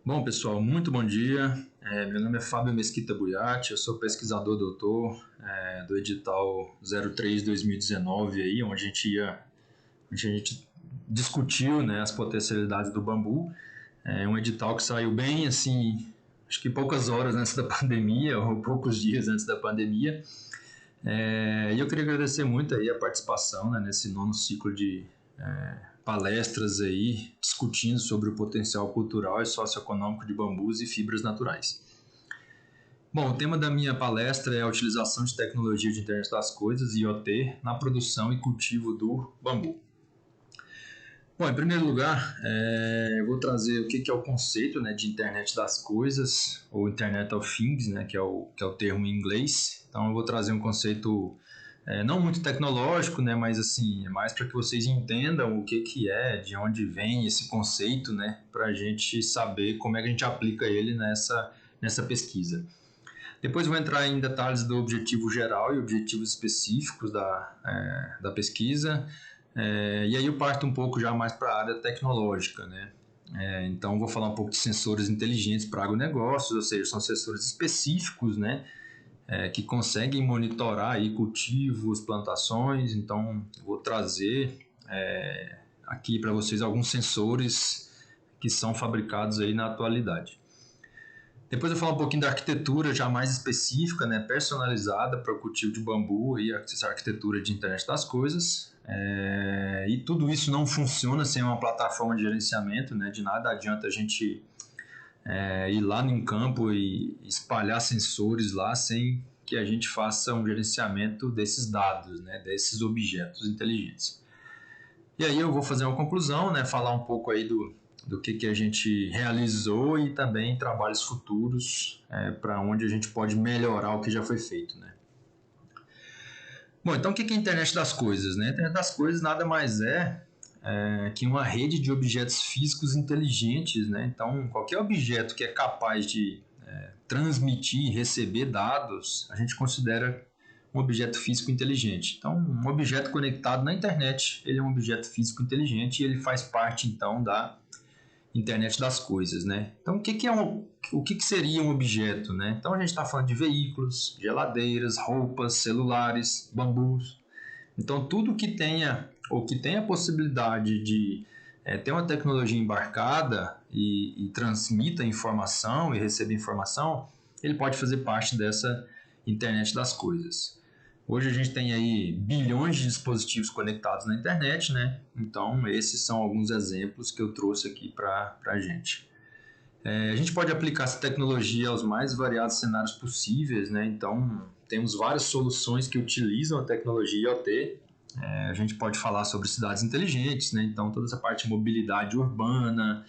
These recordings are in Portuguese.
Bom, pessoal, muito bom dia. Meu nome é Fábio Mesquita Buiatti, eu sou pesquisador doutor do edital 03/2019, aí, onde a gente discutiu, né, as potencialidades do bambu. É um edital que saiu bem, assim, acho que poucas horas antes da pandemia, ou poucos dias antes da pandemia. E eu queria agradecer muito aí a participação, né, nesse nono ciclo de palestras aí discutindo sobre o potencial cultural e socioeconômico de bambus e fibras naturais. Bom, o tema da minha palestra é a utilização de tecnologia de internet das coisas, IoT, na produção e cultivo do bambu. Bom, em primeiro lugar, eu vou trazer o que é o conceito, né, de internet das coisas, ou Internet of Things, né, que é o termo em inglês. Então eu vou trazer um conceito não muito tecnológico, né, mas assim, é mais para que vocês entendam o que é, de onde vem esse conceito, né, para a gente saber como é que a gente aplica ele nessa pesquisa. Depois vou entrar em detalhes do objetivo geral e objetivos específicos da pesquisa, e aí eu parto um pouco já mais para a área tecnológica, né. Então vou falar um pouco de sensores inteligentes para agronegócios, ou seja, são sensores específicos, né, que conseguem monitorar aí cultivos, plantações. Então, vou trazer aqui para vocês alguns sensores que são fabricados aí na atualidade. Depois eu falo um pouquinho da arquitetura já mais específica, né, personalizada para o cultivo de bambu e essa arquitetura de internet das coisas. E tudo isso não funciona sem uma plataforma de gerenciamento, né, de nada adianta a gente ir lá no campo e espalhar sensores lá sem que a gente faça um gerenciamento desses dados, né, desses objetos inteligentes. E aí eu vou fazer uma conclusão, né, falar um pouco aí do que a gente realizou e também trabalhos futuros para onde a gente pode melhorar o que já foi feito, né. Bom, então o que é a internet das coisas, né? A internet das coisas nada mais que uma rede de objetos físicos inteligentes, né? Então, qualquer objeto que é capaz de transmitir e receber dados, a gente considera um objeto físico inteligente. Então, um objeto conectado na internet, ele é um objeto físico inteligente e ele faz parte, então, da internet das coisas, né? Então, o que seria um objeto, né? Então, a gente está falando de veículos, geladeiras, roupas, celulares, bambus. Então, tudo que tenha ou que tenha a possibilidade de ter uma tecnologia embarcada e transmita informação e receba informação, ele pode fazer parte dessa internet das coisas. Hoje a gente tem aí bilhões de dispositivos conectados na internet, né? Então, esses são alguns exemplos que eu trouxe aqui para a gente. A gente pode aplicar essa tecnologia aos mais variados cenários possíveis, né? Então, temos várias soluções que utilizam a tecnologia IoT. A gente pode falar sobre cidades inteligentes, né? Então, toda essa parte de mobilidade urbana,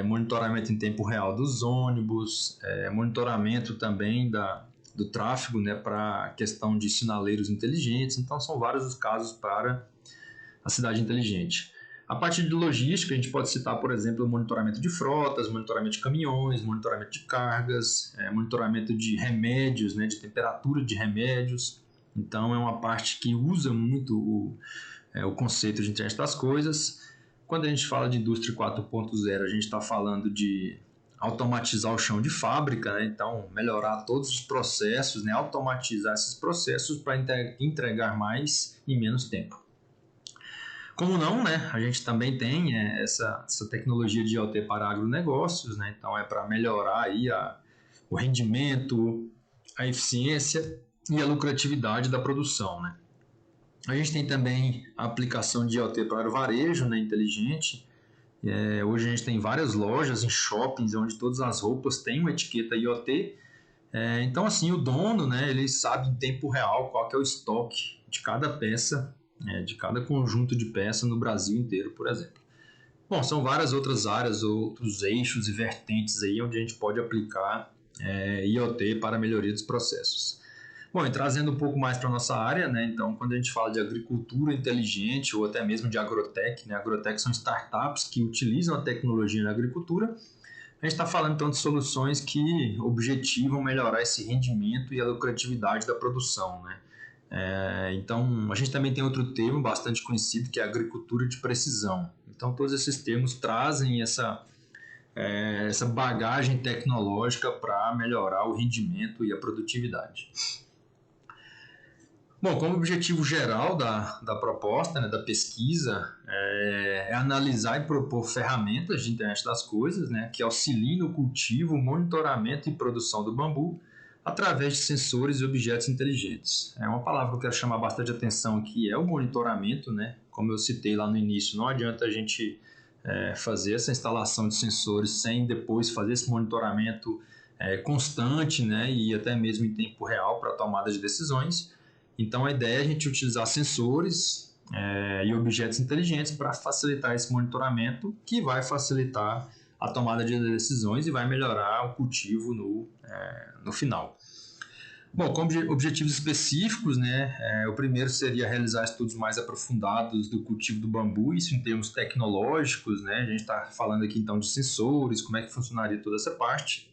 monitoramento em tempo real dos ônibus, monitoramento também do tráfego, né, para a questão de sinaleiros inteligentes. Então, são vários os casos para a cidade inteligente. A parte de logística, a gente pode citar, por exemplo, o monitoramento de frotas, monitoramento de caminhões, monitoramento de cargas, monitoramento de remédios, né, de temperatura de remédios. Então, é uma parte que usa muito o conceito de internet das coisas. Quando a gente fala de indústria 4.0, a gente está falando de automatizar o chão de fábrica, né? Então melhorar todos os processos, né? Automatizar esses processos para entregar mais em menos tempo. Como não, né? A gente também tem essa tecnologia de IoT para agronegócios, né? Então é para melhorar aí o rendimento, a eficiência e a lucratividade da produção, né? A gente tem também a aplicação de IoT para o varejo, né, inteligente. Hoje a gente tem várias lojas em shoppings onde todas as roupas têm uma etiqueta IoT. Então, assim, o dono, né, ele sabe em tempo real qual que é o estoque de cada peça, de cada conjunto de peça no Brasil inteiro, por exemplo. Bom, são várias outras áreas, outros eixos e vertentes aí onde a gente pode aplicar IoT para a melhoria dos processos. Bom, e trazendo um pouco mais para a nossa área, né? Então, quando a gente fala de agricultura inteligente ou até mesmo de agrotech, né? Agrotech são startups que utilizam a tecnologia na agricultura. A gente está falando então de soluções que objetivam melhorar esse rendimento e a lucratividade da produção, né? Então, a gente também tem outro termo bastante conhecido que é a agricultura de precisão. Então, todos esses termos trazem essa bagagem tecnológica para melhorar o rendimento e a produtividade. Bom, como objetivo geral da proposta, né, da pesquisa, é analisar e propor ferramentas de internet das coisas, né, que auxiliem no cultivo, monitoramento e produção do bambu através de sensores e objetos inteligentes. É uma palavra que eu quero chamar bastante atenção aqui, é o monitoramento, né? Como eu citei lá no início, não adianta a gente fazer essa instalação de sensores sem depois fazer esse monitoramento constante, né, e até mesmo em tempo real para tomada de decisões. Então a ideia é a gente utilizar sensores e objetos inteligentes para facilitar esse monitoramento, que vai facilitar a tomada de decisões e vai melhorar o cultivo no final. Bom, com objetivos específicos, né, o primeiro seria realizar estudos mais aprofundados do cultivo do bambu, isso em termos tecnológicos, né, a gente está falando aqui então de sensores, como é que funcionaria toda essa parte.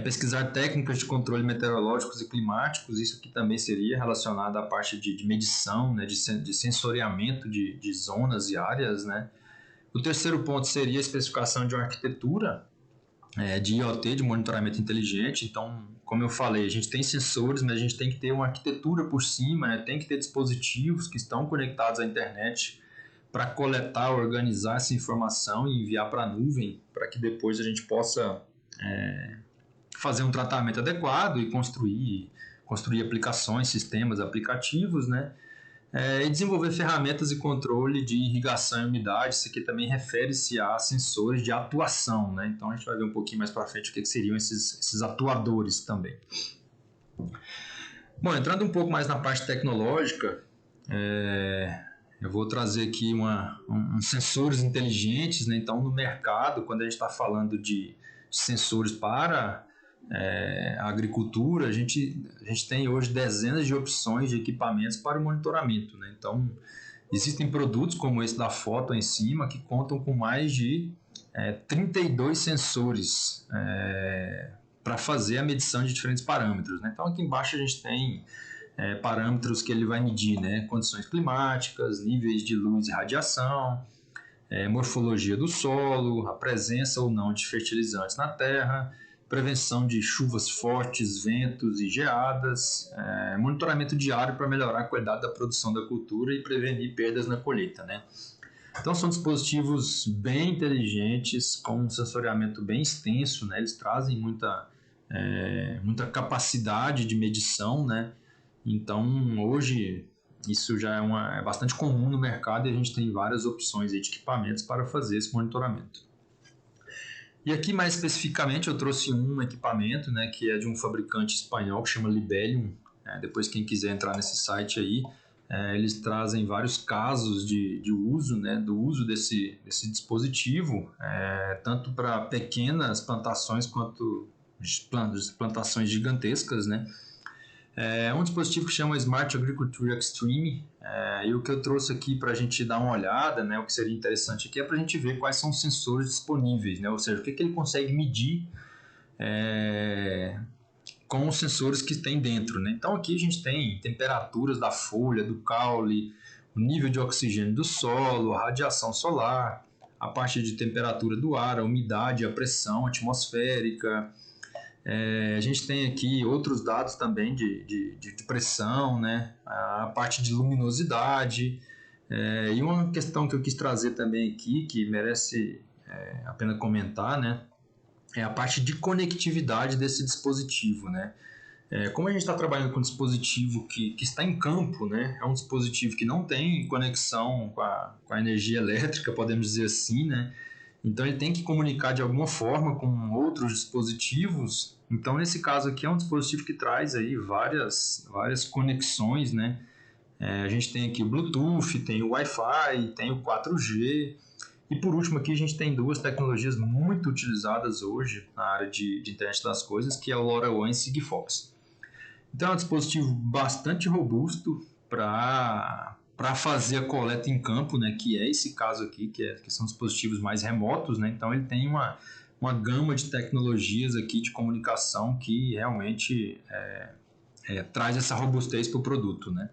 Pesquisar técnicas de controle meteorológicos e climáticos, isso aqui também seria relacionado à parte de medição, né, de sensoriamento de zonas e áreas, né. O terceiro ponto seria a especificação de uma arquitetura de IoT, de monitoramento inteligente. Então, como eu falei, a gente tem sensores, mas a gente tem que ter uma arquitetura por cima, né? Tem que ter dispositivos que estão conectados à internet para coletar, organizar essa informação e enviar para a nuvem, para que depois a gente possa fazer um tratamento adequado e construir aplicações, sistemas, aplicativos, né? E desenvolver ferramentas de controle de irrigação e umidade. Isso aqui também refere-se a sensores de atuação, né? Então a gente vai ver um pouquinho mais para frente o que seriam esses atuadores também. Bom, entrando um pouco mais na parte tecnológica, eu vou trazer aqui uns sensores inteligentes, né? Então no mercado, quando a gente está falando de sensores para a agricultura, a gente tem hoje dezenas de opções de equipamentos para o monitoramento, né? Então, existem produtos como esse da foto em cima que contam com mais de 32 sensores para fazer a medição de diferentes parâmetros, né? Então, aqui embaixo a gente tem parâmetros que ele vai medir, né? Condições climáticas, níveis de luz e radiação, morfologia do solo, a presença ou não de fertilizantes na terra, prevenção de chuvas fortes, ventos e geadas, monitoramento diário para melhorar a qualidade da produção da cultura e prevenir perdas na colheita, né? Então são dispositivos bem inteligentes, com um sensoriamento bem extenso, né? Eles trazem muita capacidade de medição, né? Então hoje isso já é bastante comum no mercado e a gente tem várias opções de equipamentos para fazer esse monitoramento. E aqui mais especificamente eu trouxe um equipamento, né, que é de um fabricante espanhol que chama Libelium. Depois quem quiser entrar nesse site aí, eles trazem vários casos de uso, né, do uso desse dispositivo, tanto para pequenas plantações quanto plantações gigantescas, né. É um dispositivo que chama Smart Agriculture Extreme, e o que eu trouxe aqui para a gente dar uma olhada, né, o que seria interessante aqui é para a gente ver quais são os sensores disponíveis, né, ou seja, o que ele consegue medir com os sensores que tem dentro, né. Então aqui a gente tem temperaturas da folha, do caule, o nível de oxigênio do solo, a radiação solar, a parte de temperatura do ar, a umidade, a pressão atmosférica. A gente tem aqui outros dados também de pressão, né? A parte de luminosidade. E uma questão que eu quis trazer também aqui, que merece a pena comentar, né? É a parte de conectividade desse dispositivo, né? Como a gente está trabalhando com um dispositivo que está em campo, né? É um dispositivo que não tem conexão com a energia elétrica, podemos dizer assim, né? Então ele tem que comunicar de alguma forma com outros dispositivos. Então nesse caso aqui é um dispositivo que traz aí várias conexões, né? A gente tem aqui o Bluetooth, tem o Wi-Fi, tem o 4G. E por último aqui a gente tem duas tecnologias muito utilizadas hoje na área de internet das coisas, que é o LoRaWAN e Sigfox. Então é um dispositivo bastante robusto para fazer a coleta em campo, né, que é esse caso aqui, que são dispositivos mais remotos, né, então ele tem uma gama de tecnologias aqui de comunicação que realmente traz essa robustez para o produto, né.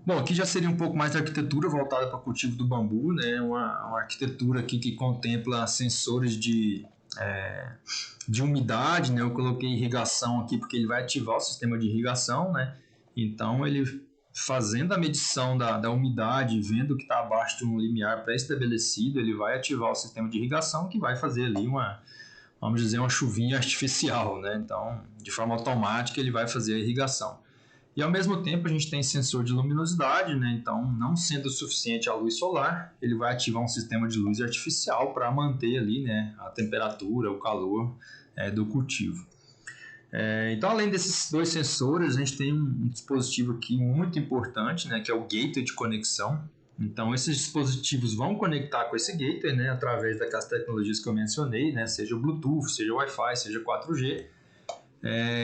Bom, aqui já seria um pouco mais de arquitetura voltada para o cultivo do bambu, né? Uma arquitetura aqui que contempla sensores de umidade, né? Eu coloquei irrigação aqui porque ele vai ativar o sistema de irrigação, né? Então ele fazendo a medição da umidade, vendo que está abaixo de um limiar pré-estabelecido, ele vai ativar o sistema de irrigação que vai fazer ali vamos dizer, uma chuvinha artificial, né? Então, de forma automática ele vai fazer a irrigação. E ao mesmo tempo a gente tem sensor de luminosidade, né? Então, não sendo suficiente a luz solar, ele vai ativar um sistema de luz artificial para manter ali, né, a temperatura, o calor do cultivo. Então, além desses dois sensores, a gente tem um dispositivo aqui muito importante, né, que é o gateway de conexão. Então, esses dispositivos vão conectar com esse gateway, né, através daquelas tecnologias que eu mencionei, né, seja o Bluetooth, seja o Wi-Fi, seja 4G.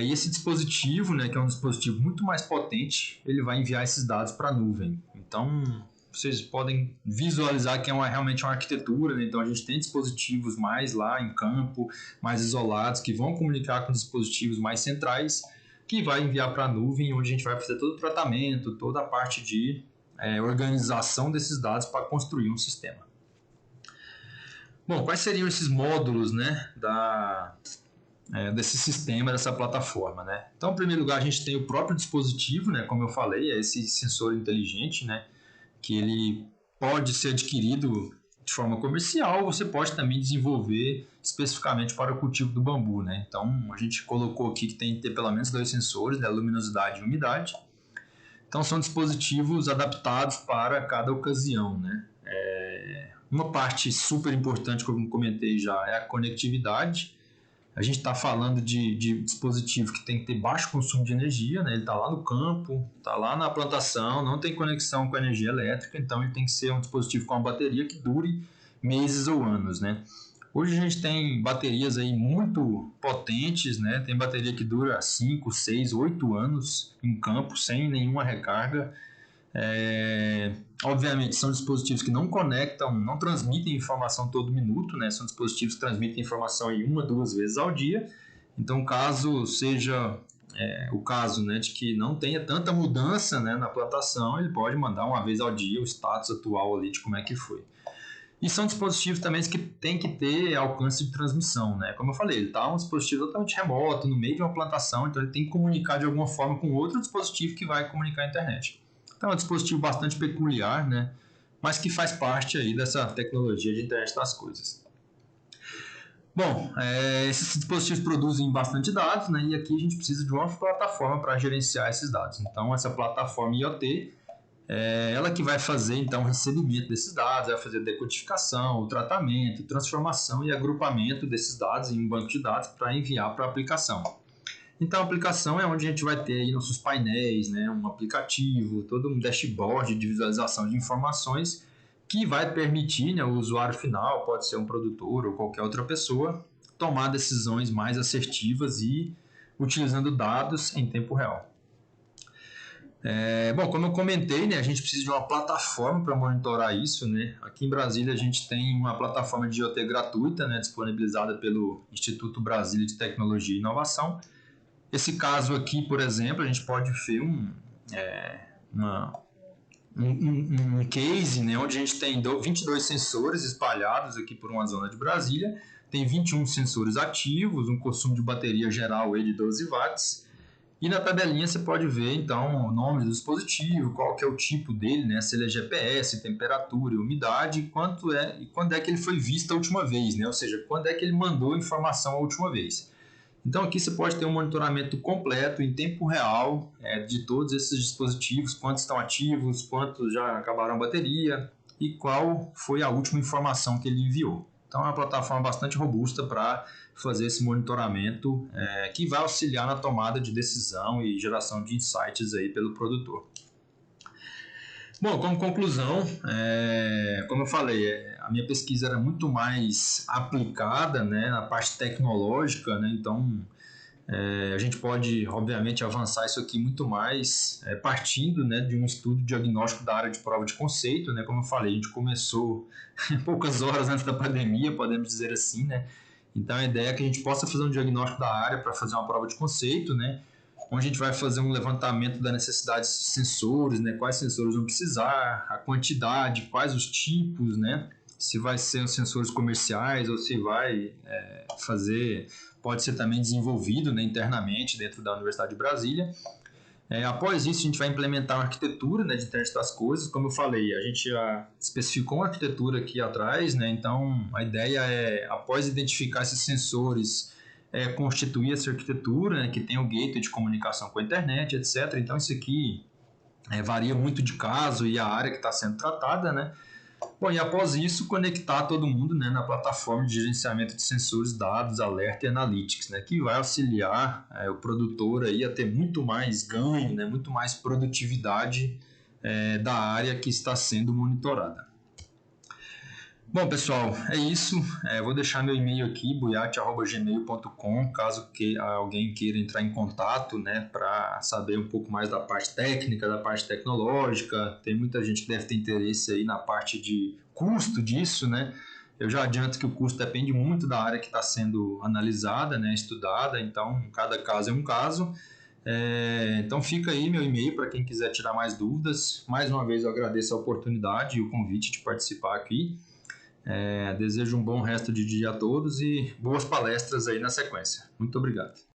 E esse dispositivo, né, que é um dispositivo muito mais potente, ele vai enviar esses dados para a nuvem. Então, vocês podem visualizar que é realmente uma arquitetura, né? Então a gente tem dispositivos mais lá em campo, mais isolados, que vão comunicar com dispositivos mais centrais, que vai enviar para a nuvem, onde a gente vai fazer todo o tratamento, toda a parte de organização desses dados para construir um sistema. Bom, quais seriam esses módulos, né, desse sistema, dessa plataforma, né? Então, em primeiro lugar, a gente tem o próprio dispositivo, né? Como eu falei, é esse sensor inteligente, né? Que ele pode ser adquirido de forma comercial, você pode também desenvolver especificamente para o cultivo do bambu, né? Então, a gente colocou aqui que tem que ter pelo menos dois sensores, né? Luminosidade e umidade. Então, são dispositivos adaptados para cada ocasião, né? Uma parte super importante que eu comentei já é a conectividade. A gente está falando de dispositivo que tem que ter baixo consumo de energia, né? Ele está lá no campo, está lá na plantação, não tem conexão com a energia elétrica, então ele tem que ser um dispositivo com uma bateria que dure meses ou anos, né? Hoje a gente tem baterias aí muito potentes, né? Tem bateria que dura 5, 6, 8 anos em campo sem nenhuma recarga. Obviamente são dispositivos que não conectam, não transmitem informação todo minuto, né? São dispositivos que transmitem informação aí 1, 2 vezes ao dia. Então, caso seja o caso, né, de que não tenha tanta mudança, né, na plantação, ele pode mandar uma vez ao dia o status atual ali de como é que foi. E são dispositivos também que tem que ter alcance de transmissão, né? Como eu falei, ele está um dispositivo totalmente remoto, no meio de uma plantação, então ele tem que comunicar de alguma forma com outro dispositivo que vai comunicar a internet. Então é um dispositivo bastante peculiar, né? Mas que faz parte aí dessa tecnologia de internet das coisas. Bom, esses dispositivos produzem bastante dados, né? E aqui a gente precisa de uma plataforma para gerenciar esses dados. Então essa plataforma IoT ela que vai fazer então o recebimento desses dados, vai fazer a decodificação, o tratamento, transformação e agrupamento desses dados em um banco de dados para enviar para a aplicação. Então a aplicação é onde a gente vai ter aí nossos painéis, né, um aplicativo, todo um dashboard de visualização de informações que vai permitir, né, o usuário final, pode ser um produtor ou qualquer outra pessoa, tomar decisões mais assertivas e utilizando dados em tempo real. Bom, como eu comentei, né, a gente precisa de uma plataforma para monitorar isso, né? Aqui em Brasília a gente tem uma plataforma de IoT gratuita, né, disponibilizada pelo Instituto Brasília de Tecnologia e Inovação. Esse caso aqui, por exemplo, a gente pode ver um case, né, onde a gente tem 22 sensores espalhados aqui por uma zona de Brasília, tem 21 sensores ativos, um consumo de bateria geral aí de 12 watts. E na tabelinha você pode ver, então, o nome do dispositivo, qual que é o tipo dele, né? Se ele é GPS, temperatura, umidade, e quando é que ele foi visto a última vez, né? Ou seja, quando é que ele mandou a informação a última vez. Então aqui você pode ter um monitoramento completo, em tempo real, de todos esses dispositivos, quantos estão ativos, quantos já acabaram a bateria e qual foi a última informação que ele enviou. Então é uma plataforma bastante robusta para fazer esse monitoramento que vai auxiliar na tomada de decisão e geração de insights aí pelo produtor. Bom, como conclusão, como eu falei, a minha pesquisa era muito mais aplicada, né, na parte tecnológica, né, então a gente pode, obviamente, avançar isso aqui muito mais partindo, né, de um estudo diagnóstico da área de prova de conceito, né, como eu falei, a gente começou poucas horas antes da pandemia, podemos dizer assim, né, então a ideia é que a gente possa fazer um diagnóstico da área para fazer uma prova de conceito, né, onde a gente vai fazer um levantamento da necessidade de sensores, né? Quais sensores vão precisar, a quantidade, quais os tipos, né? Se vai ser os sensores comerciais ou se vai pode ser também desenvolvido, né, internamente dentro da Universidade de Brasília. Após isso, a gente vai implementar uma arquitetura, né, de internet das coisas. Como eu falei, a gente já especificou uma arquitetura aqui atrás, né, então a ideia é, após identificar esses sensores, constituir essa arquitetura, né, que tem o gateway de comunicação com a internet, etc. Então isso aqui varia muito de caso e a área que está sendo tratada, né? Bom, e após isso, conectar todo mundo, né, na plataforma de gerenciamento de sensores, dados, alerta e analytics, né, que vai auxiliar o produtor aí a ter muito mais ganho, né, muito mais produtividade da área que está sendo monitorada. Bom, pessoal, é isso. Vou deixar meu e-mail aqui, buiat@gmail.com, caso alguém queira entrar em contato, né, para saber um pouco mais da parte técnica, da parte tecnológica. Tem muita gente que deve ter interesse aí na parte de custo disso, né? Eu já adianto que o custo depende muito da área que está sendo analisada, né, estudada, então cada caso é um caso. Então fica aí meu e-mail para quem quiser tirar mais dúvidas. Mais uma vez eu agradeço a oportunidade e o convite de participar aqui. Desejo um bom resto de dia a todos e boas palestras aí na sequência. Muito obrigado.